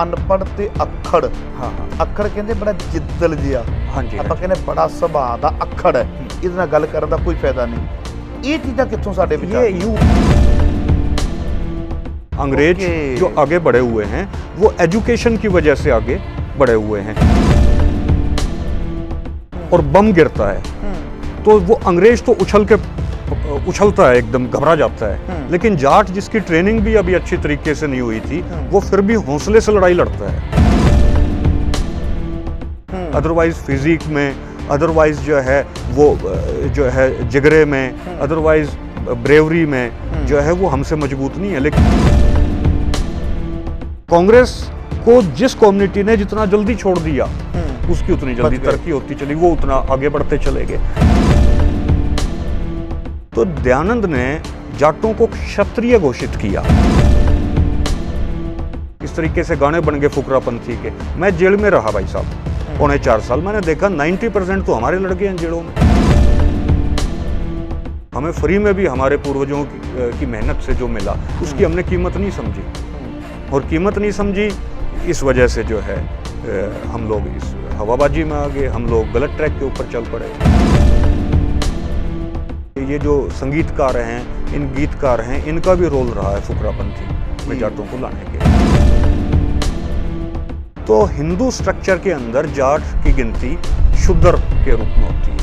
ਅਨਪੜ੍ਹ ਤੇ ਅੱਖੜ। हाँ हाँ ਅੱਖੜ ਕਹਿੰਦੇ ਬੜਾ ਜਿੱਦਲ ਜਿਹਾ, हाँ जी ਆਪਾਂ ਕਹਿੰਦੇ ਬੜਾ ਸੁਭਾਅ ਦਾ ਅੱਖੜ ਹੈ, ਇਹਦੇ ਨਾਲ ਗੱਲ ਕਰਨ ਦਾ ਕੋਈ ਫਾਇਦਾ ਨਹੀਂ। ਇਹ ਚੀਜ਼ਾਂ ਕਿੱਥੋਂ ਸਾਡੇ ਵਿੱਚ ਆ ये ਗਈਆਂ? यू अंग्रेज ओके। जो आगे बढ़े हुए हैं वो एजुकेशन की वजह से आगे बढ़े हुए हैं। और बम गिरता है तो वो अंग्रेज तो उछलता है, एकदम घबरा जाता है, लेकिन जाट जिसकी ट्रेनिंग भी अभी अच्छी तरीके से नहीं हुई थी वो फिर भी हौसले से लड़ाई लड़ता है। अदरवाइज फिजिक में, अदरवाइज जो है वो जो है जिगरे में, अदरवाइज ब्रेवरी में जो है वो हमसे मजबूत नहीं है। लेकिन कांग्रेस को जिस कम्युनिटी ने जितना जल्दी छोड़ दिया उसकी उतनी जल्दी तरक्की होती चली, वो उतना आगे बढ़ते चले गए। तो दयानंद ने जाटों को क्षत्रिय घोषित किया। इस तरीके से गाने बन गए फुकरापंथी के। मैं जेल में रहा भाई साहब 4.5 साल, मैंने देखा 90% तो हमारे लड़के हैं जेलों में। हमें फ्री में भी हमारे पूर्वजों की मेहनत से जो मिला उसकी हमने कीमत नहीं समझी, और कीमत नहीं समझी इस वजह से जो है हम लोग इस हवाबाजी में आ गए, हम लोग गलत ट्रैक के ऊपर चल पड़े। ये जो संगीतकार हैं, इन गीतकार हैं, इनका भी रोल रहा है फुकरापंथी में जाटों को लाने के। तो हिंदू स्ट्रक्चर के अंदर जाट की गिनती शूद्र के रूप में होती है।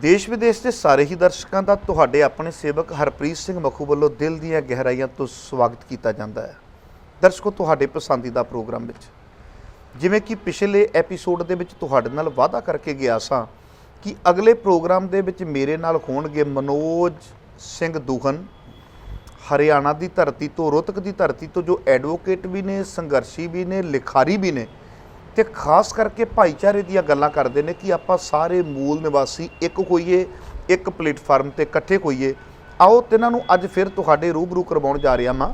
ਦੇਸ਼ ਵਿਦੇਸ਼ ਦੇ ਸਾਰੇ ਹੀ ਦਰਸ਼ਕਾਂ ਦਾ ਤੁਹਾਡੇ ਆਪਣੇ ਸੇਵਕ ਹਰਪ੍ਰੀਤ ਸਿੰਘ ਮਖੂ ਵੱਲੋਂ ਦਿਲ ਦੀਆਂ ਗਹਿਰਾਈਆਂ ਤੋਂ ਸਵਾਗਤ ਕੀਤਾ ਜਾਂਦਾ ਹੈ। ਦਰਸ਼ਕੋ, ਤੁਹਾਡੇ ਪਸੰਦੀਦਾ ਪ੍ਰੋਗਰਾਮ ਵਿੱਚ ਜਿਵੇਂ ਕਿ ਪਿਛਲੇ ਐਪੀਸੋਡ ਦੇ ਵਿੱਚ ਤੁਹਾਡੇ ਨਾਲ ਵਾਅਦਾ ਕਰਕੇ ਗਿਆ ਸਾਂ ਕਿ ਅਗਲੇ ਪ੍ਰੋਗਰਾਮ ਦੇ ਵਿੱਚ ਮੇਰੇ ਨਾਲ ਹੋਣਗੇ ਮਨੋਜ ਸਿੰਘ ਦੂਹਨ, ਹਰਿਆਣਾ ਦੀ ਧਰਤੀ ਤੋਂ, ਰੋਹਤਕ ਦੀ ਧਰਤੀ ਤੋਂ, ਜੋ ਐਡਵੋਕੇਟ ਵੀ ਨੇ, ਸੰਘਰਸ਼ੀ ਵੀ ਨੇ, ਲਿਖਾਰੀ ਵੀ ਨੇ, ਤੇ ਖਾਸ ਕਰਕੇ ਭਾਈਚਾਰੇ ਦੀਆਂ ਗੱਲਾਂ ਕਰਦੇ ਨੇ ਕਿ ਆਪਾਂ ਸਾਰੇ ਮੂਲ ਨਿਵਾਸੀ ਇੱਕ ਹੋਈਏ, ਇੱਕ ਪਲੇਟਫਾਰਮ ਤੇ ਇਕੱਠੇ ਹੋਈਏ। ਆਓ ਤਿੰਨਾਂ ਨੂੰ ਅੱਜ ਫਿਰ ਤੁਹਾਡੇ ਰੂਬਰੂ ਕਰਵਾਉਣ ਜਾ ਰਿਹਾ ਹਾਂ।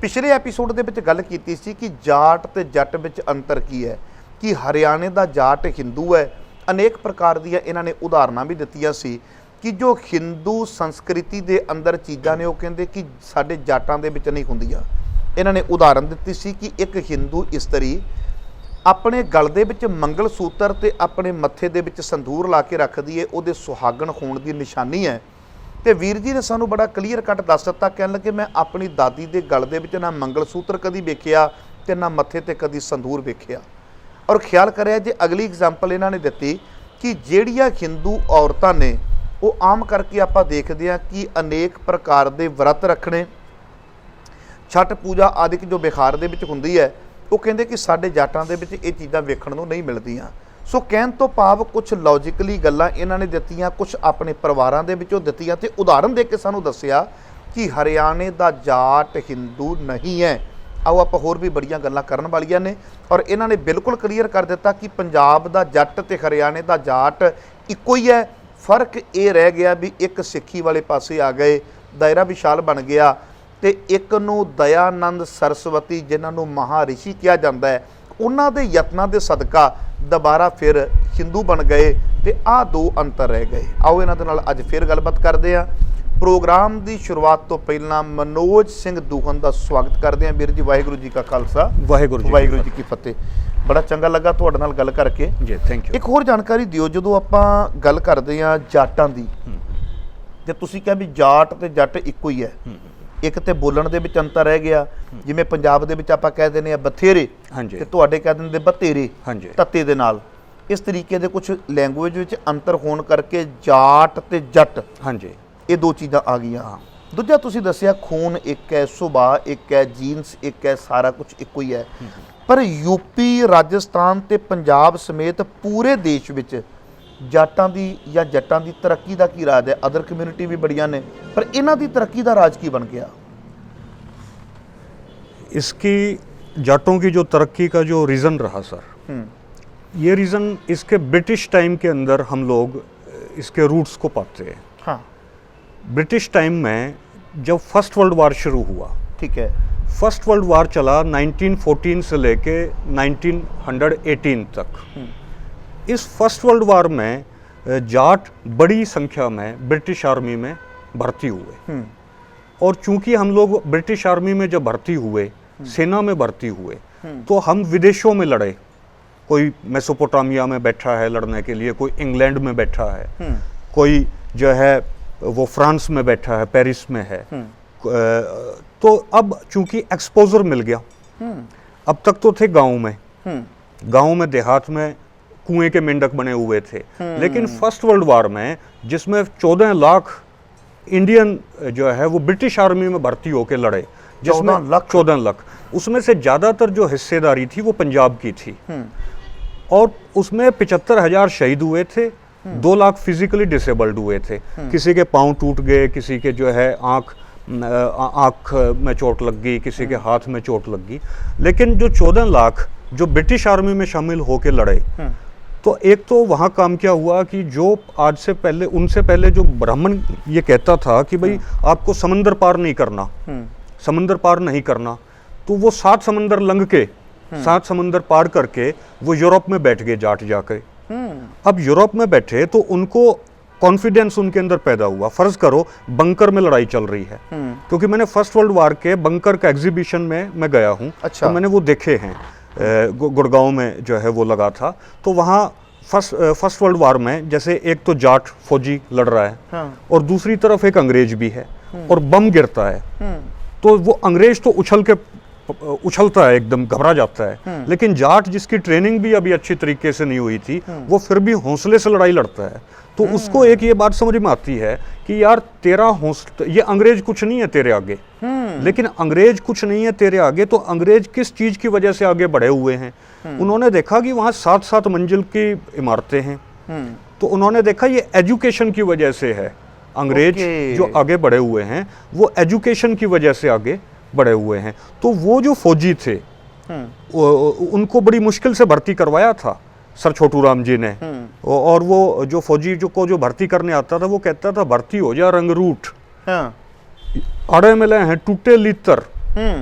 ਪਿਛਲੇ ਐਪੀਸੋਡ ਦੇ ਵਿੱਚ ਗੱਲ ਕੀਤੀ ਸੀ ਕਿ ਜਾਟ ਤੇ ਜੱਟ ਵਿੱਚ ਅੰਤਰ ਕੀ ਹੈ, ਕਿ ਹਰਿਆਣੇ ਦਾ ਜਾਟ ਹਿੰਦੂ ਹੈ। ਅਨੇਕ ਪ੍ਰਕਾਰ ਦੀਆਂ ਇਹਨਾਂ ਨੇ ਉਦਾਹਰਨਾਂ ਵੀ ਦਿੱਤੀਆਂ ਸੀ ਕਿ ਜੋ ਹਿੰਦੂ ਸੰਸਕ੍ਰਿਤੀ ਦੇ ਅੰਦਰ ਚੀਜ਼ਾਂ ਨੇ ਉਹ ਕਹਿੰਦੇ ਕਿ ਸਾਡੇ ਜਾਟਾਂ ਦੇ ਵਿੱਚ ਨਹੀਂ ਹੁੰਦੀਆਂ। ਇਹਨਾਂ ਨੇ ਉਦਾਹਰਨ ਦਿੱਤੀ ਸੀ ਕਿ ਇੱਕ ਹਿੰਦੂ ਇਸਤਰੀ ਆਪਣੇ ਗਲ ਦੇ ਵਿੱਚ ਮੰਗਲ ਸੂਤਰ ਤੇ ਆਪਣੇ ਮੱਥੇ ਦੇ ਵਿੱਚ ਸੰਧੂਰ ਲਾ ਕੇ ਰੱਖਦੀ ਹੈ, ਉਹਦੇ ਸੁਹਾਗਣ ਹੋਣ ਦੀ ਨਿਸ਼ਾਨੀ ਹੈ। ਤੇ ਵੀਰ ਜੀ ਨੇ ਸਾਨੂੰ ਬੜਾ ਕਲੀਅਰ ਕੱਟ ਦੱਸ ਦਿੱਤਾ, ਕਹਿਣ ਲੱਗੇ ਮੈਂ ਆਪਣੀ ਦਾਦੀ ਦੇ ਗਲ ਦੇ ਵਿੱਚ ਨਾ ਮੰਗਲ ਸੂਤਰ ਕਦੀ ਵੇਖਿਆ ਤੇ ਨਾ ਮੱਥੇ ਤੇ ਕਦੀ ਸੰਧੂਰ ਵੇਖਿਆ। ਔਰ ਖਿਆਲ ਕਰਿਆ ਜੇ ਅਗਲੀ ਐਗਜ਼ਾਮਪਲ ਇਹਨਾਂ ਨੇ ਦਿੱਤੀ ਕਿ ਜਿਹੜੀਆਂ ਹਿੰਦੂ ਔਰਤਾਂ ਨੇ ਉਹ ਆਮ ਕਰਕੇ ਆਪਾਂ ਦੇਖਦੇ ਹਾਂ ਕਿ ਅਨੇਕ ਪ੍ਰਕਾਰ ਦੇ ਵਰਤ ਰੱਖਣੇ, ਛਠ ਪੂਜਾ ਆਦਿਕ ਜੋ ਬਿਹਾਰ ਦੇ ਵਿੱਚ ਹੁੰਦੀ ਹੈ, ਉਹ ਕਹਿੰਦੇ ਕਿ ਸਾਡੇ ਜਾਟਾਂ ਦੇ ਵਿੱਚ ਇਹ ਚੀਜ਼ਾਂ ਵੇਖਣ ਨੂੰ ਨਹੀਂ ਮਿਲਦੀਆਂ। ਸੋ ਕਹਿਣ ਤੋਂ ਭਾਵ ਕੁਛ ਲੌਜੀਕਲੀ ਗੱਲਾਂ ਇਹਨਾਂ ਨੇ ਦਿੱਤੀਆਂ, ਕੁਛ ਆਪਣੇ ਪਰਿਵਾਰਾਂ ਦੇ ਵਿੱਚੋਂ ਦਿੱਤੀਆਂ ਤੇ ਉਦਾਹਰਨ ਦੇ ਕੇ ਸਾਨੂੰ ਦੱਸਿਆ ਕਿ ਹਰਿਆਣੇ ਦਾ ਜਾਟ ਹਿੰਦੂ ਨਹੀਂ ਹੈ। ਆਓ ਆਪਾਂ ਹੋਰ ਵੀ ਬੜੀਆਂ ਗੱਲਾਂ ਕਰਨ ਵਾਲੀਆਂ ਨੇ। ਔਰ ਇਹਨਾਂ ਨੇ ਬਿਲਕੁਲ ਕਲੀਅਰ ਕਰ ਦਿੱਤਾ ਕਿ ਪੰਜਾਬ ਦਾ ਜੱਟ ਤੇ ਹਰਿਆਣੇ ਦਾ ਜਾਟ ਇੱਕੋ ਹੀ ਹੈ। ਫਰਕ ਇਹ ਰਹਿ ਗਿਆ ਵੀ ਇੱਕ ਸਿੱਖੀ ਵਾਲੇ ਪਾਸੇ ਆ ਗਏ, ਦਾਇਰਾ ਵਿਸ਼ਾਲ ਬਣ ਗਿਆ, ਤੇ ਇੱਕ ਨੂੰ ਦਇਆਨੰਦ ਸਰਸਵਤੀ ਜਿਨ੍ਹਾਂ ਨੂੰ ਮਹਾਰਿਸ਼ੀ ਕਿਹਾ ਜਾਂਦਾ ਹੈ, ਉਹਨਾਂ ਦੇ ਯਤਨਾਂ ਦੇ ਸਦਕਾ ਦੁਬਾਰਾ ਫਿਰ ਹਿੰਦੂ ਬਣ ਗਏ ਤੇ ਆਹ ਦੋ ਅੰਤਰ ਰਹਿ ਗਏ। ਆਓ ਇਹਨਾਂ ਦੇ ਨਾਲ ਅੱਜ ਫਿਰ ਗੱਲਬਾਤ ਕਰਦੇ ਹਾਂ। ਪ੍ਰੋਗਰਾਮ ਦੀ ਸ਼ੁਰੂਆਤ ਤੋਂ ਪਹਿਲਾਂ ਮਨੋਜ ਸਿੰਘ ਦੂਹਨ ਦਾ ਸਵਾਗਤ ਕਰਦੇ ਹਾਂ। ਵੀਰ ਜੀ, ਵਾਹਿਗੁਰੂ ਜੀ ਕਾ ਖਾਲਸਾ, ਵਾਹਿਗੁਰੂ ਜੀ ਕੀ ਫਤਿਹ। ਬੜਾ ਚੰਗਾ ਲੱਗਾ ਤੁਹਾਡੇ ਨਾਲ ਗੱਲ ਕਰਕੇ ਜੀ, ਥੈਂਕ ਯੂ। ਇੱਕ ਹੋਰ ਜਾਣਕਾਰੀ ਦਿਓ, ਜਦੋਂ ਆਪਾਂ ਗੱਲ ਕਰਦੇ ਹਾਂ ਜਾਟਾਂ ਦੀ, ਤੇ ਤੁਸੀਂ ਕਿਹਾ ਵੀ ਜਾਟ ਤੇ ਜੱਟ ਇੱਕੋ ਹੀ ਹੈ, ਇੱਕ ਤੇ ਬੋਲਣ ਦੇ ਵਿੱਚ ਅੰਤਰ ਰਹਿ ਗਿਆ। ਜਿਵੇਂ ਪੰਜਾਬ ਦੇ ਵਿੱਚ ਆਪਾਂ ਕਹਿ ਦਿੰਦੇ ਆ ਬਥੇਰੇ, ਤੇ ਤੁਹਾਡੇ ਕਹਿ ਦਿੰਦੇ ਬਤੇਰੇ ਤੱਤੇ ਦੇ ਨਾਲ। ਇਸ ਤਰੀਕੇ ਦੇ ਕੁਝ ਲੈਂਗੁਏਜ ਵਿੱਚ ਅੰਤਰ ਹੋਣ ਕਰਕੇ ਜਾਟ ਤੇ ਜੱਟ ਇਹ ਦੋ ਚੀਜ਼ਾਂ ਆ ਗਈਆਂ। ਦੂਜਾ ਤੁਸੀਂ ਦੱਸਿਆ ਖੂਨ ਇੱਕ ਹੈ, ਸੁਭਾਅ ਇੱਕ ਹੈ, ਜੀਨਸ ਇੱਕ ਹੈ, ਸਾਰਾ ਕੁਝ ਇੱਕੋ ਹੀ ਹੈ। ਪਰ ਯੂਪੀ, ਰਾਜਸਥਾਨ ਤੇ ਪੰਜਾਬ ਸਮੇਤ ਪੂਰੇ ਦੇਸ਼ ਵਿੱਚ ਜਾਟਾਂ ਦੀ ਜਾਂ ਜੱਟਾਂ ਦੀ ਤਰੱਕੀ ਦਾ ਕੀ ਰਾਜ ਹੈ? ਅਦਰ ਕਮਿਊਨਿਟੀ ਵੀ ਬੜੀਆਂ ਨੇ, ਪਰ ਇਹਨਾਂ ਦੀ ਤਰੱਕੀ ਦਾ ਰਾਜ ਕੀ ਬਣ गया? इसकी जाटों की जो तरक्की का जो रीज़न रहा सर, ये रीज़न इसके ब्रिटिश टाइम के अंदर हम लोग इसके रूट्स को पाते हैं। हाँ, ब्रिटिश टाइम में जब फर्स्ट वर्ल्ड वार शुरू हुआ, ठीक है, फर्स्ट वर्ल्ड वार चला 1914 से लेके 1918 तक। इस फर्स्ट वर्ल्ड वार में जाट बड़ी संख्या में ब्रिटिश आर्मी में भर्ती हुए। और चूंकि हम लोग ब्रिटिश आर्मी में जब भर्ती हुए, सेना में भर्ती हुए, तो हम विदेशों में लड़े। कोई मेसोपोटामिया में बैठा है लड़ने के लिए, कोई इंग्लैंड में बैठा है, कोई जो है वो फ्रांस में बैठा है, पेरिस में है। तो अब चूंकि एक्सपोजर मिल गया, अब तक तो थे गांव में देहात में कुएं के मेंढक बने हुए थे, लेकिन फर्स्ट वर्ल्ड वार में जिसमें 14 लाख इंडियन जो है वो ब्रिटिश आर्मी में भर्ती होकर लड़े, जिसमें 14 लाख, उसमें से ज्यादातर जो हिस्सेदारी थी वो पंजाब की थी, और उसमें 75,000 शहीद हुए थे, 2 लाख फिजिकली डिसेबल्ड हुए थे। किसी के पांव टूट गए, किसी के जो है आंख में चोट लग गई, किसी के हाथ में चोट लग गई। लेकिन जो 14 लाख जो ब्रिटिश आर्मी में शामिल होकर लड़े, तो एक तो वहाँ काम क्या हुआ कि जो आज से पहले, उनसे पहले जो ब्राह्मण ये कहता था कि भाई आपको समंदर पार नहीं करना, समंदर पार नहीं करना, तो वो 7 समंदर लंघ के, 7 समंदर पार करके वो यूरोप में बैठ गए जाट जाकर। अब यूरोप में बैठे तो उनको कॉन्फिडेंस उनके अंदर पैदा हुआ। फर्ज करो बंकर में लड़ाई चल रही है, क्योंकि मैंने फर्स्ट वर्ल्ड वार के बंकर का एग्जीबिशन में मैं गया हूँ। अच्छा। तो मैंने वो देखे हैं, गुड़गांव में जो है वो लगा था। तो वहाँ फर्स्ट वर्ल्ड वार में जैसे एक तो जाट फौजी लड़ रहा है, हाँ। और दूसरी तरफ एक अंग्रेज भी है, और बम गिरता है, तो वो अंग्रेज तो उछलता है, एकदम घबरा जाता है, लेकिन जाट जिसकी ट्रेनिंग भी अभी अच्छी तरीके से नहीं हुई थी, वो फिर भी हौसले से लड़ाई लड़ता है। तो उसको एक ये बात समझ में आती है कि यार तेरा हौसला, ये अंग्रेज कुछ नहीं है तेरे आगे, लेकिन अंग्रेज कुछ नहीं है तेरे आगे, तो अंग्रेज किस चीज की वजह से आगे बढ़े हुए हैं? उन्होंने देखा कि वहाँ 7-7 मंजिल की इमारतें हैं, तो उन्होंने देखा ये एजुकेशन की वजह से है। अंग्रेज जो आगे बढ़े हुए हैं वो एजुकेशन की वजह से आगे बढ़े हुए हैं। तो वो जो फौजी थे उनको बड़ी मुश्किल से भर्ती करवाया था सर छोटू राम जी ने, और वो जो फौजी जो भर्ती करने आता था वो कहता था भर्ती हो जा रंगरूट, आड़े मिले हैं टूटे लीतर,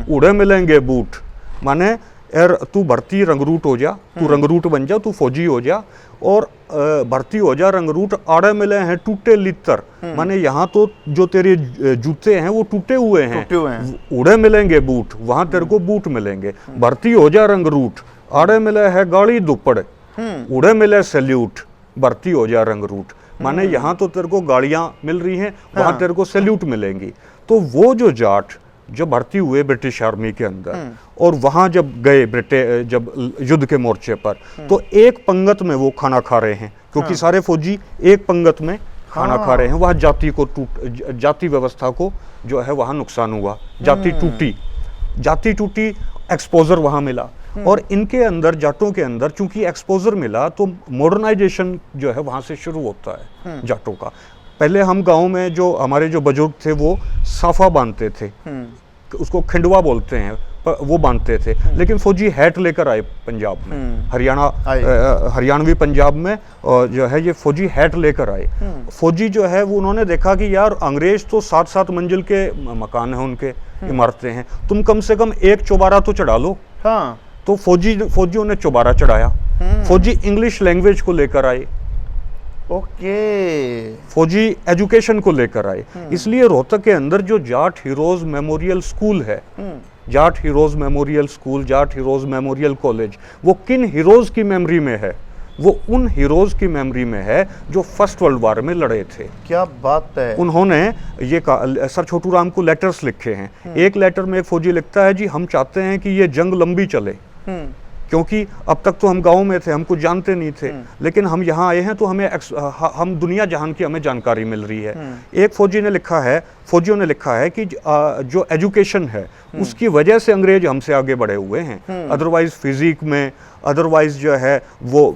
उड़े मिलेंगे बूट। माने यार तू भर्ती रंगरूट हो जा, तू रंगरूट बन जा, तू फौजी हो जा, और भर्ती हो जा रंगरूट, आड़े मिले हैं टूटे लीतर, माने यहाँ तो जो तेरे जूते हैं वो टूटे हुए हैं, उड़े मिलेंगे बूट, वहां तेरे को बूट मिलेंगे। भर्ती हो जा रंगरूट, आड़े मिले है गाड़ी दुपड़, उड़े मिले सैल्यूट, भर्ती हो जा रंगरूट, माने यहाँ तो तेरे को गाड़ियां मिल रही हैं, वहां तेरे को सैल्यूट मिलेंगी। तो वो जो जाट जब भर्ती हुए ब्रिटिश आर्मी के अंदर, और वहां जब गए जब युद्ध के मोर्चे पर, तो एक पंगत में वो खाना खा रहे हैं, क्योंकि सारे फौजी एक पंगत में खाना खा रहे हैं। वहां जाति व्यवस्था को जो है वहां नुकसान हुआ, जाति टूटी, एक्सपोजर वहां मिला, और इनके अंदर, जाटों के अंदर चूंकि एक्सपोजर मिला, तो मॉडर्नाइजेशन जो है वहां से शुरू होता है जाटों का। पहले हम गांव में जो हमारे जो बुजुर्ग थे वो साफा बांधते थे, उसको खिंडवा बोलते हैं, वो बांधते थे, लेकिन फौजी हैट लेकर आए पंजाब में, हरियाणवी पंजाब में, और जो है ये फौजी हैट लेकर आए। फौजी जो है वो उन्होंने देखा कि यार अंग्रेज तो 7-7 मंजिल के मकान हैं उनके, इमारतें हैं, तुम कम से कम एक चौबारा तो चढ़ा लो। हाँ। तो फौजियों ने चौबारा चढ़ाया। फौजी इंग्लिश लैंग्वेज को लेकर आए, फौजी एजुकेशन को लेकर आए। इसलिए रोहतक के अंदर जो जाट हीरोज मेमोरियल स्कूल है, Jat heroes memorial school, Jat heroes memorial college, वो किन हीरोज की मेमोरी में है? वो उन हीरोज की मेमोरी में है जो फर्स्ट वर्ल्ड वार में लड़े थे। क्या बात है। उन्होंने ये सर छोटू राम को लेटर्स लिखे हैं। एक लेटर में एक फौजी लिखता है, जी हम चाहते हैं कि ये जंग लंबी चले, क्योंकि अब तक तो हम गांव में थे, हम कुछ जानते नहीं थे, लेकिन हम यहाँ आए हैं तो हम दुनिया जहान की हमें जानकारी मिल रही है। एक फौजियों ने लिखा है कि जो एजुकेशन है उसकी वजह से अंग्रेज हमसे आगे बढ़े हुए हैं, अदरवाइज फिजिक में, अदरवाइज जो है वो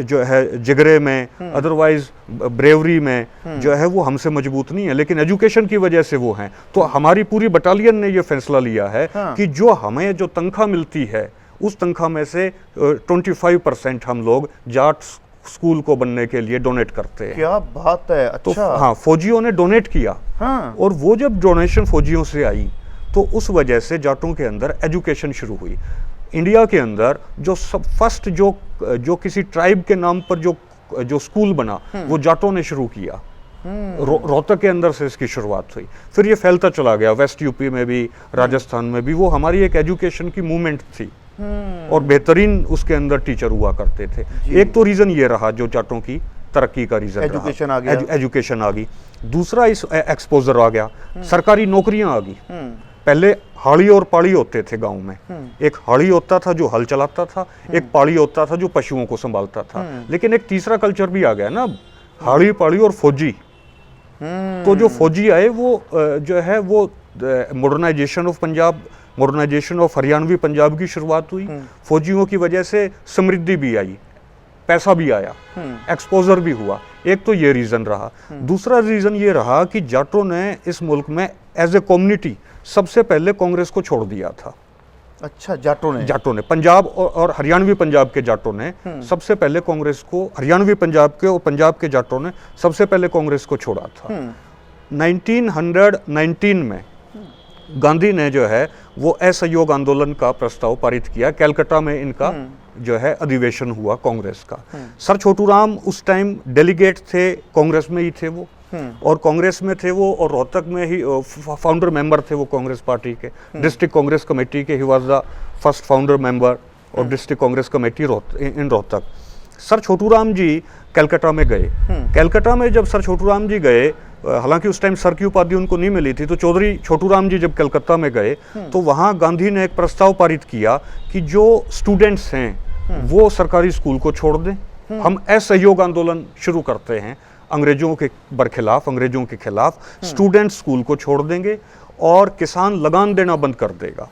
जो है जिगरे में, अदरवाइज ब्रेवरी में जो है वो हमसे मजबूत नहीं है, लेकिन एजुकेशन की वजह से वो हैं। तो हमारी पूरी बटालियन ने ये फैसला लिया है कि जो हमें जो तनख्वाह मिलती है उस तनख्वाह में से 25% हम लोग जाट स्कूल को बनने के लिए डोनेट करते हैं। क्या बात है। अच्छा। तो हाँ, फौजियों ने डोनेट किया। हाँ। और वो जब डोनेशन फौजियों से आई तो उस वजह से जाटों के अंदर एजुकेशन शुरू हुई। इंडिया के अंदर जो फर्स्ट जो किसी ट्राइब के नाम पर जो स्कूल बना वो जाटों ने शुरू किया। रोहतक के अंदर से इसकी शुरुआत हुई, फिर ये फैलता चला गया, वेस्ट यूपी में भी, राजस्थान में भी। वो हमारी एक एजुकेशन की मूवमेंट थी और बेहतरीन उसके अंदर टीचर हुआ करते थे। एक तो रीजन ये रहा जो जाटों की तरक्की का रीजन एजुकेशन आ गया, एजुकेशन आ गई। दूसरा इस एक्सपोजर आ गया, सरकारी नौकरियां आ गई। पहले हाड़ी और पाड़ी होते थे गांव में, एक हाड़ी होता था जो हल चलाता था, एक पाड़ी होता था जो पशुओं को संभालता था। लेकिन एक तीसरा कल्चर भी आ गया ना, हाड़ी पाड़ी और फौजी। तो जो फौजी आए वो जो है वो modernisation of Punjab, modernisation of Haryanvi Punjab की शुरुआत हुई। फौजियों की वजह से समृद्धि भी आई, पैसा भी आया, एक्सपोजर भी हुआ। एक तो ये रीजन रहा। दूसरा रीजन ये रहा कि जाटों ने इस मुल्क में एज ए कम्युनिटी सबसे पहले कांग्रेस को छोड़ दिया था। अच्छा, जाटों ने पंजाब और हरियाणवी पंजाब के जाटों ने सबसे पहले कांग्रेस को, हरियाणवी पंजाब के और पंजाब के जाटों ने सबसे पहले कांग्रेस को छोड़ा था। 1919 में गांधी ने जो है वो असहयोग आंदोलन का प्रस्ताव पारित किया। कलकत्ता में इनका जो है अधिवेशन हुआ कांग्रेस का। सर छोटूराम उस टाइम डेलीगेट थे, कांग्रेस में ही थे वो, और कांग्रेस में थे वो, और रोहतक में ही फाउंडर मेंबर थे वो कांग्रेस पार्टी के, डिस्ट्रिक्ट कांग्रेस कमेटी के। He was the first founder member और डिस्ट्रिक्ट कांग्रेस कमेटी इन रोहतक। सर छोटूराम जी कलकत्ता में गए। कलकत्ता में जब सर छोटूराम जी गए, हालांकि उस टाइम सर की उपाधि उनको नहीं मिली थी, तो चौधरी छोटूराम जी जब कलकत्ता में गए तो वहाँ गांधी ने एक प्रस्ताव पारित किया कि जो स्टूडेंट्स हैं वो सरकारी स्कूल को छोड़ दें, हम असहयोग आंदोलन शुरू करते हैं अंग्रेजों के बरखिलाफ, अंग्रेजों के खिलाफ। स्टूडेंट स्कूल को छोड़ देंगे और किसान लगान देना बंद कर देगा।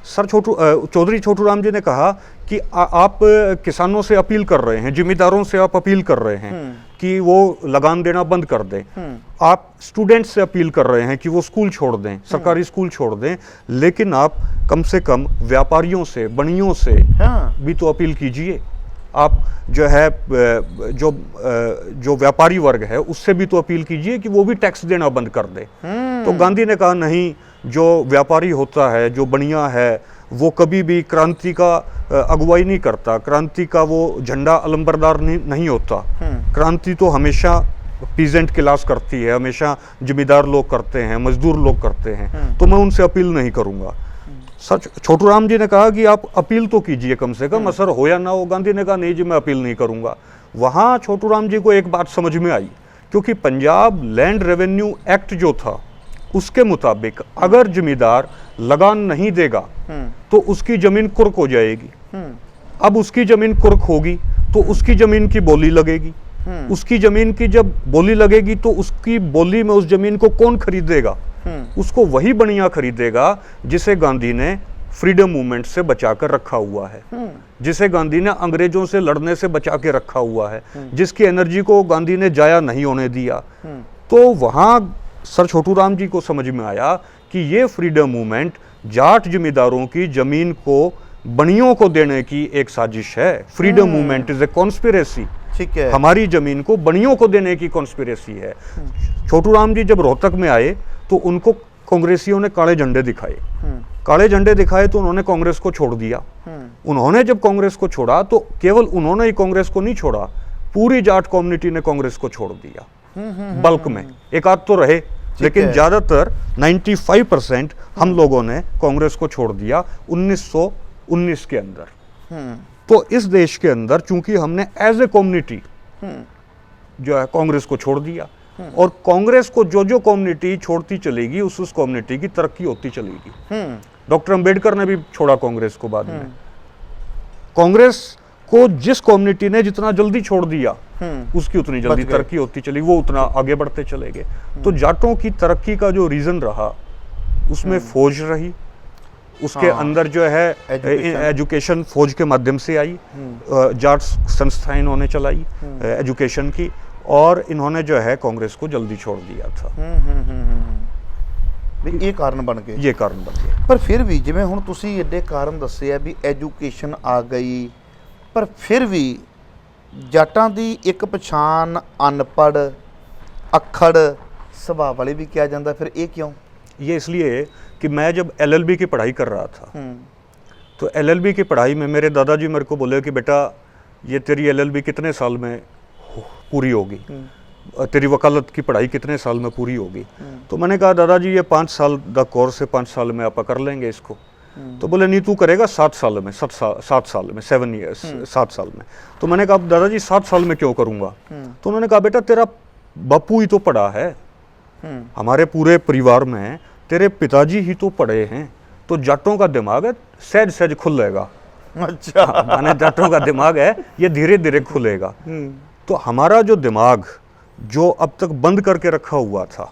सर चौधरी छोटूराम जी ने कहा कि आप किसानों से अपील कर रहे हैं, जिम्मेदारों से आप अपील कर रहे हैं कि वो लगान देना बंद कर दें, आप स्टूडेंट्स से अपील कर रहे हैं कि वो स्कूल छोड़ दें, सरकारी स्कूल छोड़ दें, लेकिन आप कम से कम व्यापारियों से, बनियों से भी तो अपील कीजिए। आप जो है जो व्यापारी वर्ग है उससे भी तो अपील कीजिए कि वो भी टैक्स देना बंद कर दे। तो गांधी ने कहा नहीं, जो व्यापारी होता है, जो बनिया है, वो कभी भी क्रांति का अगुवाई नहीं करता, क्रांति का वो झंडा अलंबरदार नहीं होता। क्रांति तो हमेशा पीजेंट क्लास करती है, हमेशा जिम्मेदार लोग करते हैं, मजदूर लोग करते हैं, तो मैं उनसे अपील नहीं करूंगा। सर छोटूराम जी ने कहा कि आप अपील तो कीजिए कम से कम, असर हो या ना हो। गांधी ने कहा नहीं जी, मैं अपील नहीं करूंगा। वहां छोटूराम जी को एक बात समझ में आई, क्योंकि पंजाब लैंड रेवेन्यू एक्ट जो था उसके मुताबिक अगर जमींदार लगान नहीं देगा तो उसकी जमीन कुर्क हो जाएगी। अब उसकी जमीन कुर्क होगी तो उसकी जमीन की बोली लगेगी। उसकी जमीन की जब बोली लगेगी तो उसकी बोली में उस जमीन को कौन खरीदेगा? उसको वही बनिया खरीदेगा जिसे गांधी ने फ्रीडम मूवमेंट से बचा कर रखा हुआ है, जिसे गांधी ने अंग्रेजों से लड़ने से बचा के रखा हुआ है, जिसकी एनर्जी को गांधी ने जाया नहीं होने दिया। तो वहां सर छोटूराम जी को समझ में आया कि ये फ्रीडम मूवमेंट जाट जमींदारों की जमीन को बनियों को देने की एक साजिश है। Freedom movement is a conspiracy. ठीक है, हमारी जमीन को बनियों को देने की कॉन्स्पिरेसी है। छोटूराम जी जब रोहतक में आए तो उनको कांग्रेसियों ने काले झंडे दिखाए। काले झंडे दिखाए तो उन्होंने कांग्रेस को छोड़ दिया। उन्होंने जब कांग्रेस को छोड़ा तो केवल उन्होंने ही कांग्रेस को नहीं छोड़ा, पूरी जाट कम्युनिटी ने कांग्रेस को छोड़ दिया बल्क में। एक आध तो रहे, लेकिन ज्यादातर 95% हम लोगों ने कांग्रेस को छोड़ दिया 1919 के अंदर। तो इस देश के अंदर चूंकि हमने एज ए कम्युनिटी जो है कांग्रेस को छोड़ दिया, और कांग्रेस को जो कम्युनिटी छोड़ती चलेगी उस कम्युनिटी की तरक्की होती चलेगी। डॉक्टर अंबेडकर ने भी छोड़ा कांग्रेस को बाद में। कांग्रेस को जिस कम्युनिटी ने जितना जल्दी छोड़ दिया उसकी उतनी जल्दी तरक्की होती चली, वो उतना आगे बढ़ते चले गए। तो जाटों की तरक्की का जो रीजन रहा उसमें फौज रही, उसके अंदर जो है एजुकेशन फौज के माध्यम से आई। जाट संस्थाएं इन्होंने चलाई एजुकेशन की, और इन्होंने जो है कांग्रेस को जल्दी छोड़ दिया था। ये कारण बन गए, ये कारण बन गए। पर फिर भी जिवें हुण तुसीं एडे कारण दस्से भी एजुकेशन आ गई, पर फिर भी जाटां दी एक पछाण अनपढ़ अखड़ सुभाव वाली भी किया जाता, फिर ये क्यों? ये इसलिए कि मैं जब LLB की पढ़ाई कर रहा था तो LLB की पढ़ाई में मेरे दादाजी मेरे को बोले कि बेटा ये तेरी LLB कितने साल में पूरी होगी? तेरी वकालत की पढ़ाई कितने साल में पूरी होगी? तो मैंने कहा दादाजी ये 5 साल का कोर्स है, 5 साल में आप कर लेंगे इसको। तो बोले नहीं तू करेगा 7 साल में, 7 साल में, 7 ईयर्स, 7 साल में। तो मैंने कहा दादाजी 7 साल में क्यों करूँगा? तो उन्होंने कहा बेटा तेरा बापू ही तो पढ़ा है, हमारे पूरे परिवार में तेरे पिताजी ही तो पढ़े हैं, तो जाटों का दिमाग है सहज सहज खुलेगा। अच्छा। माने जाटों का दिमाग है ये धीरे धीरे खुलेगा। तो हमारा जो दिमाग जो अब तक बंद करके रखा हुआ था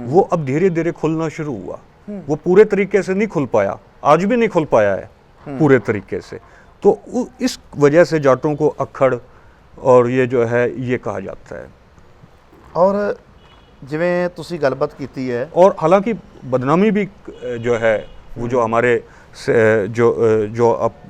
वो अब धीरे धीरे खुलना शुरू हुआ। वो पूरे तरीके से नहीं खुल पाया, आज भी नहीं खुल पाया है पूरे तरीके से। तो इस वजह से जाटों को अक्खड़ और ये जो है ये कहा जाता है। और जिवें तुसी गलबात कीती है, और हालांकि बदनामी भी जो है वो जो हमारे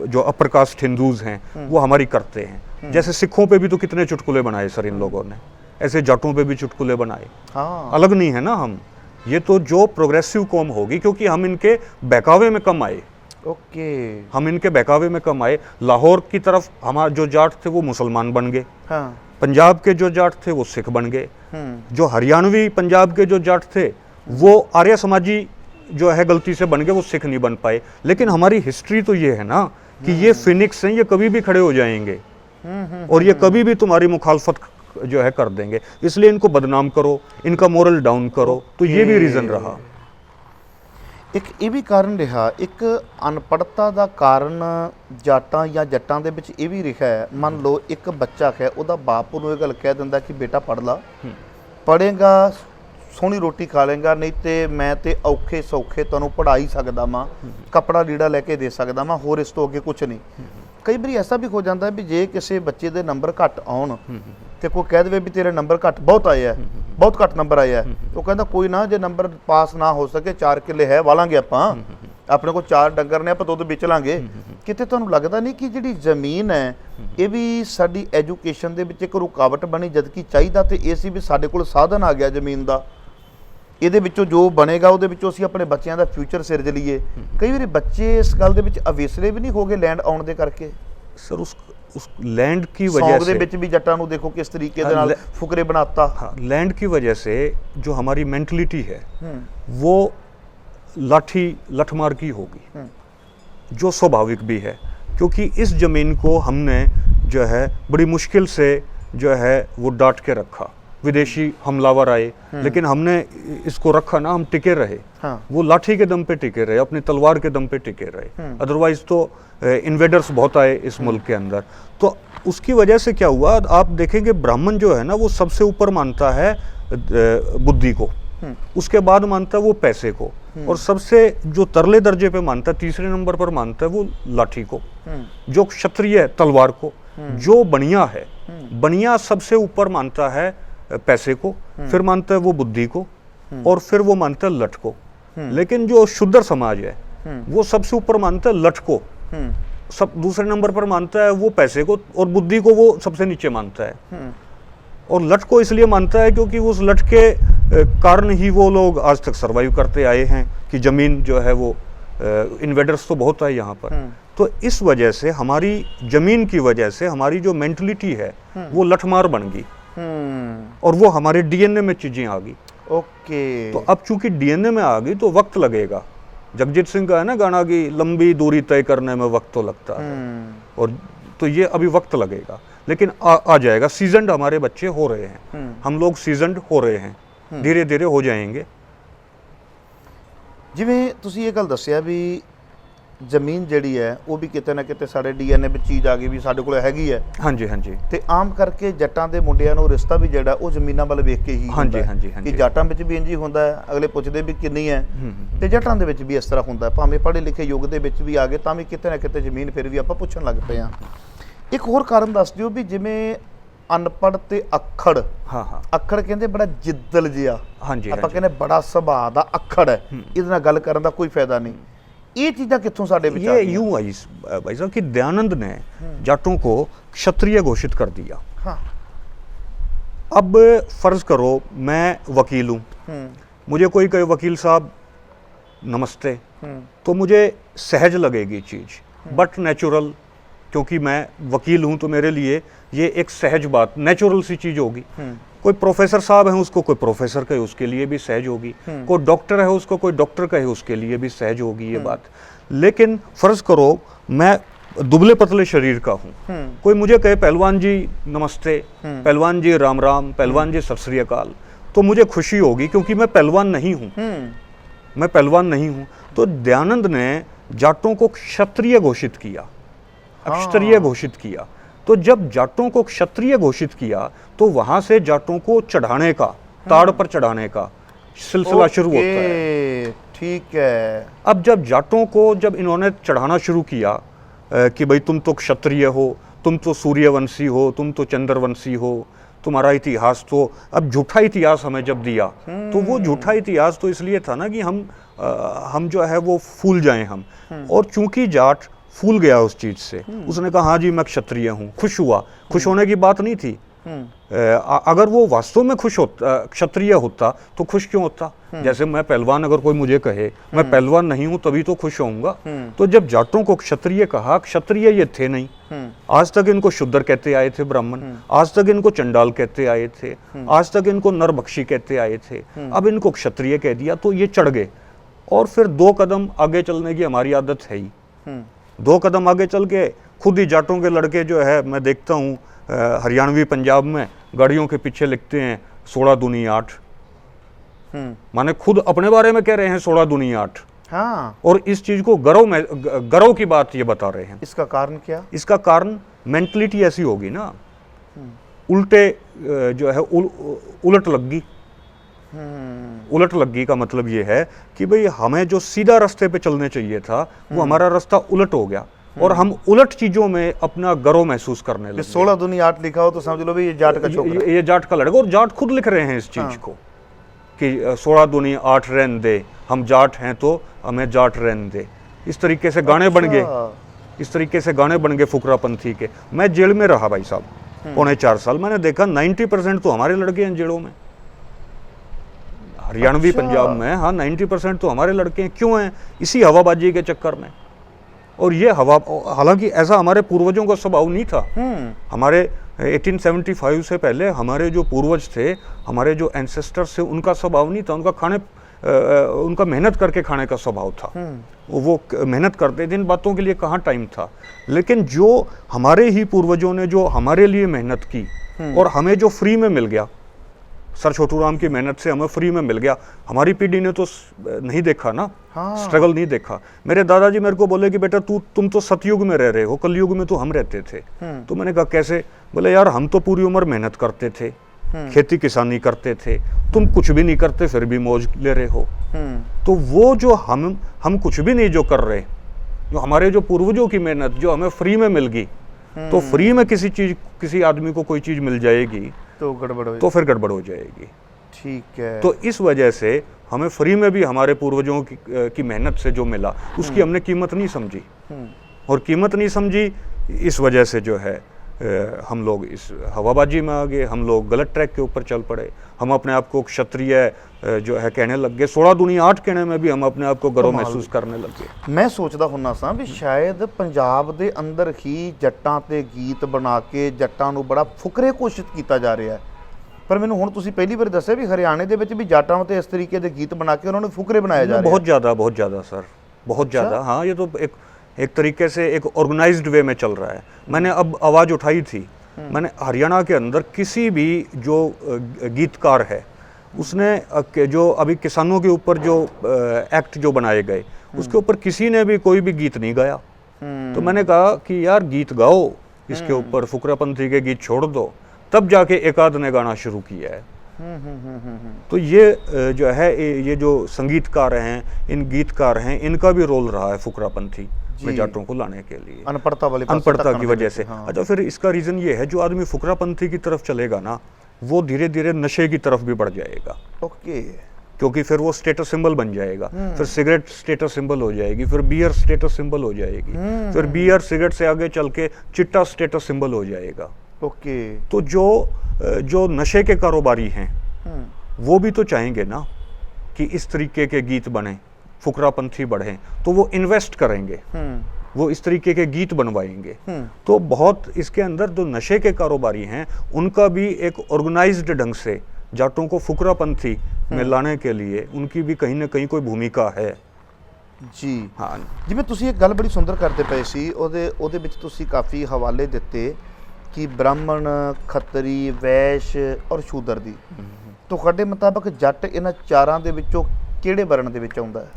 जो अपर कास्ट हिंदूज हैं वो हमारी करते हैं। जैसे सिखों पे भी तो कितने चुटकुले बनाए सर इन लोगों ने, ऐसे जाटों पे भी चुटकुले बनाए। हाँ। अलग नहीं है ना हम, ये तो जो प्रोग्रेसिव कौम होगी, क्योंकि हम इनके बहकावे में कम आए। ओके। हम इनके बहकावे में कम आए। लाहौर की तरफ हमारे जो जाट थे वो मुसलमान बन गए, हाँ। पंजाब के जो जाट थे वो सिख बन गए, जो हरियाणवी पंजाब के जो जाट थे वो आर्य समाजी जो है गलती से बन गए, वो सिख नहीं बन पाए। लेकिन हमारी हिस्ट्री तो ये है ना कि ये फिनिक्स हैं, ये कभी भी खड़े हो जाएंगे और ये कभी भी तुम्हारी मुखालफत जो है कर देंगे, इसलिए इनको बदनाम करो, इनका मोरल डाउन करो। तो ये भी रीज़न रहा। एक ये भी कारण रहा, एक अनपढ़ता का कारण जाटां या जट्टां दे विच ये भी रहा है। मान लो एक बच्चा है, ਉਹਦਾ बाप ਉਹਨੂੰ ਇਹ ਗੱਲ ਕਹਿ ਦਿੰਦਾ कि बेटा पढ़ ला, पढ़ेगा सोहनी रोटी खा लेगा, नहीं तो मैं तो औखे सौखे तुहानूं पढ़ा ही सकदा वां, कपड़ा लीड़ा लैके दे सकदा वां, होर इस तो अगे कुछ नहीं। कई बार ऐसा भी हो जाता है भी जे किसी बच्चे के नंबर घट आउण तो कोई कह दे भी तेरे नंबर घट बहुत आए है, बहुत घट नंबर आए है, तो कहता कोई ना, जे नंबर पास ना हो सके 4 किले है वालांगे आपां, अपने को 4 डंगर ने आपां दुध बेच लांगे। किते तुहानूं लगदा नहीं कि जिहड़ी जमीन है ये भी साडी एजुकेशन दे विच एक रुकावट बनी, जदकि चाहीदा ते इह सी भी साडे कोल साधन आ गया जमीन दा, ਇਹਦੇ ਵਿੱਚੋਂ जो बनेगा ਉਹਦੇ ਵਿੱਚੋਂ ਅਸੀਂ ਆਪਣੇ ਬੱਚਿਆਂ ਦਾ ਫਿਊਚਰ ਸਿਰਜ ਲਈਏ। ਕਈ ਵਾਰੀ ਬੱਚੇ ਇਸ ਗੱਲ ਦੇ ਵਿੱਚ ਅਵੇਸਲੇ ਵੀ ਨਹੀਂ ਹੋ ਗਏ ਲੈਂਡ ਆਉਣ ਦੇ ਕਰਕੇ। सर उस लैंड की वजह से ਵਿੱਚ ਵੀ ਜੱਟਾਂ ਨੂੰ ਦੇਖੋ किस तरीके ਦੇ ਨਾਲ फुकरे बनाता। हाँ, लैंड की वजह से जो हमारी मेंटलिटी है वो लठमार की होगी, जो स्वाभाविक भी है, क्योंकि इस ज़मीन को हमने जो है बड़ी मुश्किल से जो है वो डांट के रखा। विदेशी हमलावर आए लेकिन हमने इसको रखा ना, हम टिके रहे। हाँ। वो लाठी के दम पे टिके रहे, अपनी तलवार के दम पे टिके रहे। अदरवाइज तो इन्वेडर्स बहुत आए इस मुल्क के अंदर। तो उसकी वजह से क्या हुआ, आप देखेंगे ब्राह्मण जो है ना वो सबसे ऊपर मानता है बुद्धि को, उसके बाद मानता है वो पैसे को, और सबसे जो तरले दर्जे पे मानता है, तीसरे नंबर पर मानता है वो लाठी को। जो क्षत्रिय है तलवार को, जो बनिया है बनिया सबसे ऊपर मानता है पैसे को, फिर मानता है वो बुद्धि को, और फिर वो मानता है लठ को। लेकिन जो शूद्र समाज है वो सबसे ऊपर मानता है लठ को, सब दूसरे नंबर पर मानता है वो पैसे को, और बुद्धि को वो सबसे नीचे मानता है। और लठ को इसलिए मानता है क्योंकि उस लठ के कारण ही वो लोग आज तक सर्वाइव करते आए हैं कि ज़मीन जो है वो इन्वेडर्स तो बहुत आए यहाँ पर। तो इस वजह से हमारी ज़मीन की वजह से हमारी जो मेंटलिटी है वो लठमार बन गई, और वो हमारे डीएनए में चीजें आ गई। ओके। तो अब चूंकि डीएनए में आ गई तो वक्त लगेगा। जगजीत सिंह का है ना गाना कि लंबी दूरी तय करने में वक्त तो लगता है, और तो ये अभी वक्त लगेगा, लेकिन आ जाएगा। सीजनड हमारे बच्चे हो रहे हैं, हम लोग सीजनड हो रहे हैं, धीरे धीरे हो जाएंगे। जिवें तुसीं ये गल दस्सिया भी ਜ਼ਮੀਨ ਜਿਹੜੀ ਹੈ ਉਹ ਵੀ ਕਿਤੇ ਨਾ ਕਿਤੇ ਸਾਡੇ ਡੀਐਨਏ ਵਿੱਚ ਚੀਜ਼ ਆ ਗਈ ਵੀ ਸਾਡੇ ਕੋਲ ਹੈਗੀ ਹੈ। ਹਾਂਜੀ ਹਾਂਜੀ। ਤੇ ਆਮ ਕਰਕੇ ਜੱਟਾਂ ਦੇ ਮੁੰਡਿਆਂ ਨੂੰ ਰਿਸ਼ਤਾ ਵੀ ਜਿਹੜਾ ਉਹ ਜ਼ਮੀਨਾਂ ਵੱਲ ਵੇਖ ਕੇ ਹੀ ਹੁੰਦਾ ਹੈ ਕਿ ਜੱਟਾਂ ਵਿੱਚ ਵੀ ਇੰਜ ਹੀ ਹੁੰਦਾ ਹੈ, ਅਗਲੇ ਪੁੱਛਦੇ ਵੀ ਕਿੰਨੀ ਹੈ, ਤੇ ਜੱਟਾਂ ਦੇ ਵਿੱਚ ਵੀ ਇਸ ਤਰ੍ਹਾਂ ਹੁੰਦਾ, ਭਾਵੇਂ ਪੜ੍ਹੇ ਲਿਖੇ ਯੁੱਗ ਦੇ ਵਿੱਚ ਵੀ ਆ ਗਏ ਤਾਂ ਵੀ ਕਿਤੇ ਨਾ ਕਿਤੇ ਜ਼ਮੀਨ ਫਿਰ ਵੀ ਆਪਾਂ ਪੁੱਛਣ ਲੱਗ ਪਏ ਹਾਂ। ਇੱਕ ਹੋਰ ਕਾਰਨ ਦੱਸ ਦਿਓ ਵੀ ਜਿਵੇਂ ਅਨਪੜ੍ਹ ਤੇ ਅੱਖੜ। ਹਾਂ ਹਾਂ। ਅੱਖੜ ਕਹਿੰਦੇ ਬੜਾ ਜਿੱਦਲ ਜਿਹਾ, ਹਾਂਜੀ ਆਪਾਂ ਕਹਿੰਦੇ ਬੜਾ ਸੁਭਾਅ ਦਾ ਅੱਖੜ ਹੈ, ਇਹਦੇ ਨਾਲ ਗੱਲ ਕਰਨ ਦਾ ਕੋਈ ਫਾਇਦਾ नहीं। ये चीज़ें कित्थों साडे विच आ गईं? ये यूं आई भाई साहब कि दयानंद ने जाटों को क्षत्रिय घोषित कर दिया। हाँ। अब फर्ज करो मैं वकील हूँ, मुझे कोई कहे वकील साहब नमस्ते, तो मुझे सहज लगेगी चीज़, बट नेचुरल, क्योंकि मैं वकील हूँ तो मेरे लिए ये एक सहज बात, नेचुरल सी चीज़ होगी। कोई प्रोफेसर साहब है उसको कोई प्रोफेसर कहे उसके लिए भी सहज होगी, कोई डॉक्टर है उसको कोई डॉक्टर कहे उसके लिए भी सहज होगी ये बात। लेकिन फर्ज करो मैं दुबले पतले शरीर का हूँ, कोई मुझे कहे पहलवान जी नमस्ते, पहलवान जी राम राम, पहलवान जी सत श्री अकाल, तो मुझे खुशी होगी क्योंकि मैं पहलवान नहीं हूँ, मैं पहलवान नहीं हूँ। तो दयानंद ने जाटों को क्षत्रिय घोषित किया, अक्षत्रिय घोषित किया। तो जब जाटों को क्षत्रिय घोषित किया तो वहां से जाटों को चढ़ाने का, ताड़ पर चढ़ाने का सिलसिला शुरू होता है। ठीक है। अब जब जाटों को जब इन्होंने चढ़ाना शुरू किया कि भाई तुम तो क्षत्रिय हो, तुम तो सूर्यवंशी हो, तुम तो चंद्रवंशी हो, तुम्हारा इतिहास तो, अब झूठा इतिहास हमें जब दिया तो वो झूठा इतिहास तो इसलिए था ना कि हम जो है वो फूल जाएं हम। और चूंकि जाट फूल गया उस चीज से, उसने कहा हाँ जी मैं क्षत्रिय हूँ, खुश हुआ। खुश होने की बात नहीं थी। अगर वो वास्तव में खुश होता, क्षत्रिय होता तो खुश क्यों होता? जैसे मैं पहलवान, अगर कोई मुझे कहे मैं पहलवान नहीं हूं तभी तो खुश होऊंगा। तो जब जाटों को क्षत्रिय कहा, क्षत्रिय ये थे नहीं, आज तक इनको शूद्र कहते आए थे ब्राह्मण, आज तक इनको चंडाल कहते आए थे, आज तक इनको नरभक्षी कहते आए थे, अब इनको क्षत्रिय कह दिया तो ये चढ़ गए। और फिर 2 कदम आगे चलने की हमारी आदत है ही। 2 कदम आगे चल के खुद ही जाटों के लड़के जो है, मैं देखता हूँ हरियाणवी पंजाब में गाड़ियों के पीछे लिखते हैं 16 दूनी 8, माने खुद अपने बारे में कह रहे हैं 16 दूनी 8। हाँ। और इस चीज को गर्व की बात ये बता रहे हैं। इसका कारण क्या? इसका कारण मेंटलिटी ऐसी होगी ना, उल्टे जो है उलट लग्गी। उलट लग्गी का मतलब ये है कि भाई हमें जो सीधा रास्ते पे चलने चाहिए था वो हमारा रास्ता उलट हो गया और हम उलट चीजों में अपना गर्व महसूस करने लगे। 16 दूनी 8 लिखा हो तो समझ लो भाई ये जाट का छोकरा, ये जाट का लड़का। और जाट खुद लिख रहे हैं इस चीज को कि 16 दूनी 8 रहन दे, हम जाट हैं तो हमें जाट रहन दे। इस तरीके से गाने बन गए, इस तरीके से गाने बन गए फुकरापंथी के। मैं जेल में रहा भाई साहब 4.25 साल, मैंने देखा 90% तो हमारे लड़के हैं जेलों में, हरियाणवी पंजाब में। हाँ 90% तो हमारे लड़के हैं। क्यों हैं? इसी हवाबाजी के चक्कर में। और ये हवा, हालांकि ऐसा हमारे पूर्वजों का स्वभाव नहीं था। हमारे 1875 से पहले हमारे जो पूर्वज थे, हमारे जो एंसेस्टर्स थे, उनका स्वभाव नहीं था। उनका मेहनत करके खाने का स्वभाव था। वो मेहनत करते थे, इन बातों के लिए कहाँ टाइम था। लेकिन जो हमारे ही पूर्वजों ने जो हमारे लिए मेहनत की और हमें जो फ्री में मिल गया, सर छोटू राम की मेहनत से हमें फ्री में मिल गया, हमारी पीढ़ी ने तो नहीं देखा ना। हाँ। स्ट्रगल नहीं देखा। मेरे दादाजी मेरे को बोले कि बेटा तुम तो सतयुग में रह रहे हो, कलयुग में तो हम रहते थे। तो मैंने कहा कैसे? बोले यार हम तो पूरी उम्र मेहनत करते थे, खेती किसानी करते थे, तुम कुछ भी नहीं करते फिर भी मौज ले रहे हो। तो वो जो हम कुछ भी नहीं जो कर रहे, जो हमारे जो पूर्वजों की मेहनत जो हमें फ्री में मिल गई, तो फ्री में किसी आदमी को कोई चीज मिल जाएगी तो गड़बड़ हो, तो फिर गड़बड़ हो जाएगी। ठीक है। तो इस वजह से हमें फ्री में भी हमारे पूर्वजों की मेहनत से जो मिला उसकी हमने कीमत नहीं समझी। और कीमत नहीं समझी इस वजह से जो है हम लोग इस हवाबाजी में आ गए, हम लोग गलत ट्रैक के ऊपर चल पड़े। हम अपने आप को क्षत्रिय जो है कहने लग गए। 16 दूनी 8 कहने में भी हम अपने आप को गर्व महसूस करने लग गए। मैं सोचदा हुन्ना सां भी शायद पंजाब दे अंदर ही जट्टां ते गीत बना के जट्टां नूं बड़ा फुकरे घोषित किया जा रहा है। पर मैनूं हुण तुसीं पहली बार दस्सिया भी हरियाणे दे विच भी जाटां ते इस तरीके दे गीत बना के उन्होंने फुकरे बनाया जा रहा है। बहुत ज़्यादा सर, बहुत ज़्यादा। हाँ ये तो एक तरीके से एक ऑर्गेनाइज्ड वे में चल रहा है। मैंने अब आवाज़ उठाई थी, मैंने हरियाणा के अंदर किसी भी जो गीतकार है उसने जो अभी किसानों के ऊपर जो एक्ट जो बनाए गए उसके ऊपर किसी ने भी कोई भी गीत नहीं गाया। तो मैंने कहा कि यार गीत गाओ इसके ऊपर, फुकरापंथी के गीत छोड़ दो। तब जाके एक आध ने गाना शुरू किया है। तो ये जो है ये जो संगीतकार हैं, इन गीतकार हैं, इनका भी रोल रहा है फुकरापंथी में जाटों को लाने के लिए, अनपढ़ता की वजह से। अच्छा फिर इसका रीजन ये है, जो आदमी फुकरापंथी की तरफ चलेगा ना वो धीरे धीरे नशे की तरफ भी बढ़ जाएगा। ओके। क्योंकि फिर वो स्टेटस सिंबल बन जाएगा, फिर सिगरेट स्टेटस सिंबल हो जाएगी, फिर बियर स्टेटस सिंबल हो जाएगी, फिर बियर सिगरेट से आगे चल के चिट्टा स्टेटस सिंबल हो जाएगा। ओके। तो जो नशे के कारोबारी हैं वो भी तो चाहेंगे ना कि इस तरीके के गीत बने, फुकरापंथी बढ़े, तो वो इन्वेस्ट करेंगे। वो इस तरीके के गीत बनवाएंगे। तो बहुत इसके अंदर जो नशे के कारोबारी हैं उनका भी एक ऑर्गेनाइज्ड ढंग से जाटों को फुकरापंथी में लाने के लिए उनकी भी कहीं ना कहीं कोई भूमिका है जी। हाँ ਜਿਵੇਂ ਤੁਸੀਂ ਇੱਕ ਗੱਲ ਬੜੀ ਸੁੰਦਰ ਕਰਦੇ ਪਏ ਸੀ, ਉਹਦੇ ਵਿੱਚ ਤੁਸੀਂ ਕਾਫੀ ਹਵਾਲੇ ਦਿੱਤੇ ਕਿ ਬ੍ਰਾਹਮਣ, ਖੱਤਰੀ, ਵੈਸ਼ ਔਰ ਸ਼ੂਦਰ ਦੀ। ਤੁਹਾਡੇ ਮੁਤਾਬਕ ਜੱਟ ਇਹਨਾਂ ਚਾਰਾਂ ਦੇ ਵਿੱਚੋਂ ਕਿਹੜੇ ਵਰਣ ਦੇ ਵਿੱਚ ਆਉਂਦਾ ਹੈ?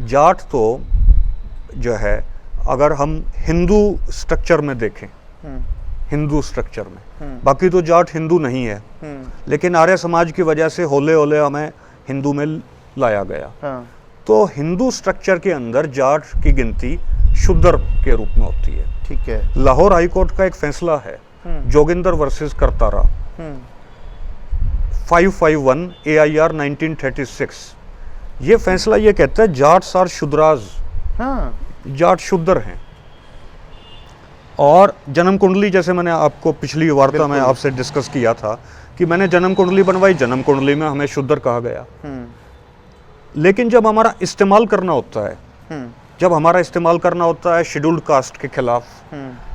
जाट तो जो है अगर हम हिंदू स्ट्रक्चर में देखें, हिंदू स्ट्रक्चर में, बाकी तो जाट हिंदू नहीं है, लेकिन आर्य समाज की वजह से होले होले हमें हिंदू में लाया गया। तो हिंदू स्ट्रक्चर के अंदर जाट की गिनती शूद्र के रूप में होती है। ठीक है। लाहौर हाईकोर्ट का एक फैसला है जोगिंदर वर्सेस करतारा 551 AIR 1936। ये फैसला ये कहता है जाट्स आर शूद्राज, जाट शूद्र हैं। और जन्म कुंडली, जैसे मैंने आपको पिछली वार्ता में आपसे डिस्कस किया था कि मैंने जन्म कुंडली बनवाई, जन्म कुंडली में हमें शूद्र कहा गया। लेकिन जब हमारा इस्तेमाल करना होता है, जब हमारा इस्तेमाल करना होता है शेड्यूल्ड कास्ट के खिलाफ,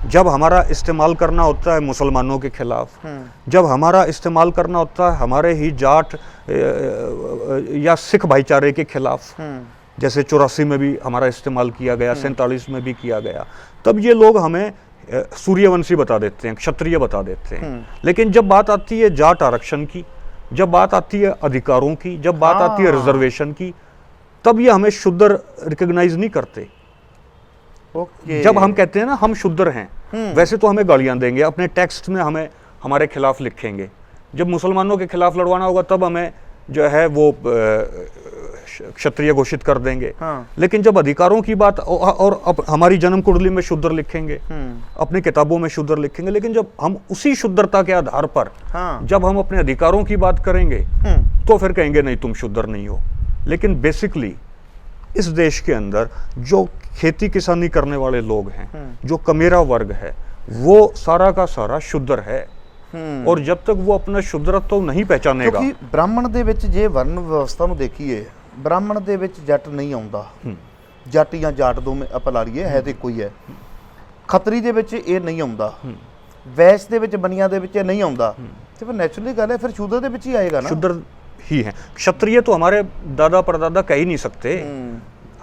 जब हमारा इस्तेमाल करना होता है मुसलमानों के खिलाफ, जब हमारा इस्तेमाल करना होता है हमारे ही जाट या सिख भाईचारे के खिलाफ, जैसे 84 में भी हमारा इस्तेमाल किया गया, 47 में भी किया गया, तब ये लोग हमें सूर्यवंशी बता देते हैं, क्षत्रिय बता देते हैं। लेकिन जब बात आती है जाट आरक्षण की, जब बात आती है अधिकारों की, जब बात आती है रिजर्वेशन की, तब ये हमें शूद्र रिकॉग्नाइज नहीं करते। जब हम कहते हैं ना हम शूद्र हैं, वैसे तो हमें गालियां देंगे, अपने टेक्स्ट में हमें हमारे खिलाफ लिखेंगे। जब मुसलमानों के खिलाफ लड़वाना होगा तब हमें जो है वो क्षत्रिय घोषित कर देंगे। लेकिन जब अधिकारों की बात और हमारी जन्म कुंडली में शूद्र लिखेंगे, अपनी किताबों में शूद्र लिखेंगे, लेकिन जब हम उसी शुद्धता के आधार पर जब हम अपने अधिकारों की बात करेंगे तो फिर कहेंगे नहीं तुम शूद्र नहीं हो। लेकिन बेसिकली इस देश के अंदर जो खेती किसानी करने वाले लोग हैं, जो कमेरा वर्ग है, वो सारा का सारा शूद्र है। और जब तक वो अपना शुद्धरत्व तो नहीं पहचानेगा, क्योंकि ब्राह्मण ਦੇ ਵਿੱਚ ਜੇ ਵਰਨ ਵਿਵਸਥਾ ਨੂੰ ਦੇਖੀਏ, ब्राह्मण ਦੇ ਵਿੱਚ ਜੱਟ ਨਹੀਂ ਆਉਂਦਾ। ਜੱਟ ਜਾਂ ਜਾਟ ਦੋਵੇਂ ਆਪਾਂ ਲਾ ਲਈਏ, ਹੈ ਤੇ ਕੋਈ ਹੈ। ਖੱਤਰੀ ਦੇ ਵਿੱਚ ਇਹ ਨਹੀਂ ਆਉਂਦਾ, ਵੈਸ਼ ਦੇ ਵਿੱਚ, ਬਨੀਆਂ ਦੇ ਵਿੱਚ ਇਹ नहीं ਆਉਂਦਾ, ਤੇ ਫਿਰ ਨੈਚੁਰਲੀ ਗੱਲ ਹੈ ਫਿਰ ਸ਼ੂਦਰ ਦੇ ਵਿੱਚ ਹੀ ਆਏਗਾ ना। शूद्र ही है। क्षत्रिय तो हमारे दादा परदादा कह ही नहीं सकते।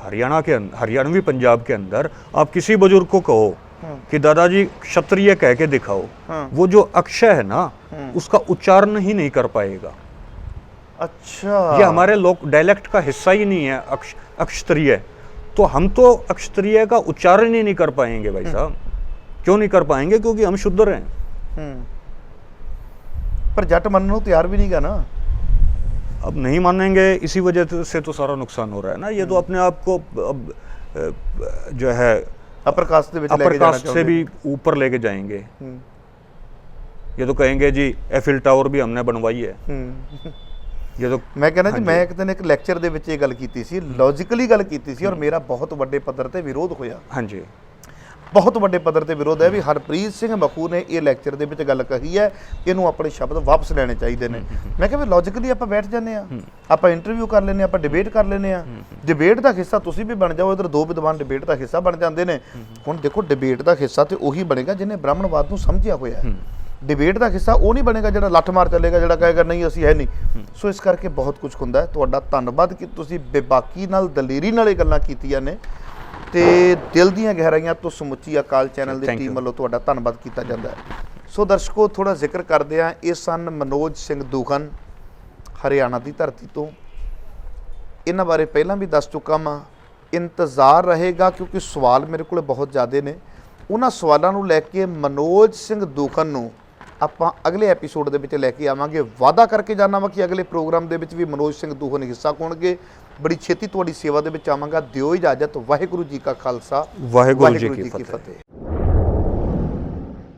हरियाणवी पंजाब के अंदर आप किसी बुजुर्ग को कहो कि दादाजी क्षत्रिय कह के दिखाओ, वो जो अक्षय है ना उसका उच्चारण ही नहीं कर पाएगा। अच्छा, ये हमारे लोक डायलेक्ट का हिस्सा ही नहीं है अक्षत्रिय। तो हम तो अक्षत्रिय का उच्चारण ही नहीं कर पाएंगे भाई साहब। क्यों नहीं कर पाएंगे? क्योंकि हम शुद्र हैं। पर जट मानने को तैयार भी नहीं का ना। अब नहीं मानेंगे, इसी वजह से तो सारा नुकसान हो रहा है ना। ये तो अपने आप को अब जो है अपर कास्ट से भी ऊपर लेके जाएंगे। ये तो कहेंगे जी एफिल टावर भी हमने बनवाई है। ये तो मैं कहना जी, मैं एक दिन एक ਲੈਕਚਰ ਦੇ ਵਿੱਚ ਇਹ ਗੱਲ ਕੀਤੀ ਸੀ, ਲੌਜੀਕਲੀ ਗੱਲ ਕੀਤੀ ਸੀ, ਔਰ ਮੇਰਾ ਬਹੁਤ ਵੱਡੇ ਪੱਧਰ ਤੇ ਵਿਰੋਧ ਹੋਇਆ। ਹਾਂਜੀ, ਬਹੁਤ ਵੱਡੇ ਪੱਧਰ ਤੇ ਵਿਰੋਧ ਹੈ ਵੀ ਹਰਪ੍ਰੀਤ ਸਿੰਘ ਮਖੂ ਨੇ ਇਹ ਲੈਕਚਰ ਦੇ ਵਿੱਚ ਗੱਲ ਕਹੀ ਹੈ, ਇਹਨੂੰ ਆਪਣੇ ਸ਼ਬਦ ਵਾਪਸ ਲੈਣੇ ਚਾਹੀਦੇ ਨੇ। ਮੈਂ ਕਿਹਾ ਵੀ ਲੌਜੀਕਲੀ ਆਪਾਂ ਬੈਠ ਜਾਂਦੇ ਆ, ਆਪਾਂ ਇੰਟਰਵਿਊ ਕਰ ਲੈਂਦੇ ਆ, ਆਪਾਂ ਡਿਬੇਟ ਕਰ ਲੈਂਦੇ ਆ। ਡਿਬੇਟ ਦਾ ਹਿੱਸਾ ਤੁਸੀਂ ਵੀ ਬਣ ਜਾਓ, ਇਧਰ ਦੋ ਵਿਦਵਾਨ ਡਿਬੇਟ ਦਾ ਹਿੱਸਾ ਬਣ ਜਾਂਦੇ ਨੇ। ਹੁਣ ਦੇਖੋ, ਡਿਬੇਟ ਦਾ ਹਿੱਸਾ ਤੇ ਉਹੀ ਬਣੇਗਾ ਜਿਹਨੇ ਬ੍ਰਾਹਮਣਵਾਦ ਨੂੰ ਸਮਝਿਆ ਹੋਇਆ ਹੈ। ਡਿਬੇਟ ਦਾ ਹਿੱਸਾ ਉਹ ਨਹੀਂ ਬਣੇਗਾ ਜਿਹੜਾ ਲੱਠ ਮਾਰ ਚੱਲੇਗਾ, ਜਿਹੜਾ ਕਹੇਗਾ ਨਹੀਂ ਅਸੀਂ ਹੈ ਨਹੀਂ। ਸੋ ਇਸ ਕਰਕੇ ਬਹੁਤ ਕੁਝ ਹੁੰਦਾ ਹੈ। ਤੁਹਾਡਾ ਧੰਨਵਾਦ ਕਿ ਤੁਸੀਂ ਬੇਬਾਕੀ ਨਾਲ, ਦਲੇਰੀ ਨਾਲ ਇਹ ਗੱਲਾਂ ਕੀਤੀਆਂ ਨੇ, ਤੇ ਦਿਲ ਦੀਆਂ ਗਹਿਰਾਈਆਂ ਤੋਂ ਸਮੁੱਚੀ ਅਕਾਲ ਚੈਨਲ ਦੀ ਟੀਮ ਵੱਲੋਂ ਤੁਹਾਡਾ ਧੰਨਵਾਦ ਕੀਤਾ ਜਾਂਦਾ ਹੈ। ਸੋ ਦਰਸ਼ਕੋ, ਥੋੜਾ ਜ਼ਿਕਰ ਕਰਦੇ ਹਾਂ। ਇਹ ਸਨ ਮਨੋਜ ਸਿੰਘ ਦੂਖਨ, ਹਰਿਆਣਾ ਦੀ ਧਰਤੀ ਤੋਂ। ਇਹਨਾਂ ਬਾਰੇ ਪਹਿਲਾਂ ਵੀ ਦੱਸ ਚੁੱਕਾ ਹਾਂ। ਇੰਤਜ਼ਾਰ ਰਹੇਗਾ ਕਿਉਂਕਿ ਸਵਾਲ ਮੇਰੇ ਕੋਲ ਬਹੁਤ ਜ਼ਿਆਦਾ ਨੇ। ਉਹਨਾਂ ਸਵਾਲਾਂ ਨੂੰ ਲੈ ਕੇ ਮਨੋਜ ਸਿੰਘ ਦੂਖਨ ਨੂੰ ਆਪਾਂ ਅਗਲੇ ਐਪੀਸੋਡ ਦੇ ਵਿੱਚ ਲੈ ਕੇ ਆਵਾਂਗੇ। ਵਾਅਦਾ ਕਰਕੇ ਜਾਣਾ ਵਾ ਕਿ ਅਗਲੇ ਪ੍ਰੋਗਰਾਮ ਦੇ ਵਿੱਚ ਵੀ ਮਨੋਜ ਸਿੰਘ ਦੂਖਨ ਹਿੱਸਾ ਪਾਉਣਗੇ। ਬੜੀ ਛੇਤੀ ਤੁਹਾਡੀ ਸੇਵਾ ਦੇ ਵਿੱਚ ਆਵਾਂਗਾ। ਦਿਓ ਇਜਾਜ਼ਤ। ਵਾਹਿਗੁਰੂ ਜੀ ਕਾ ਖਾਲਸਾ, ਵਾਹਿਗੁਰੂ ਜੀ ਕੀ ਫਤਿਹ।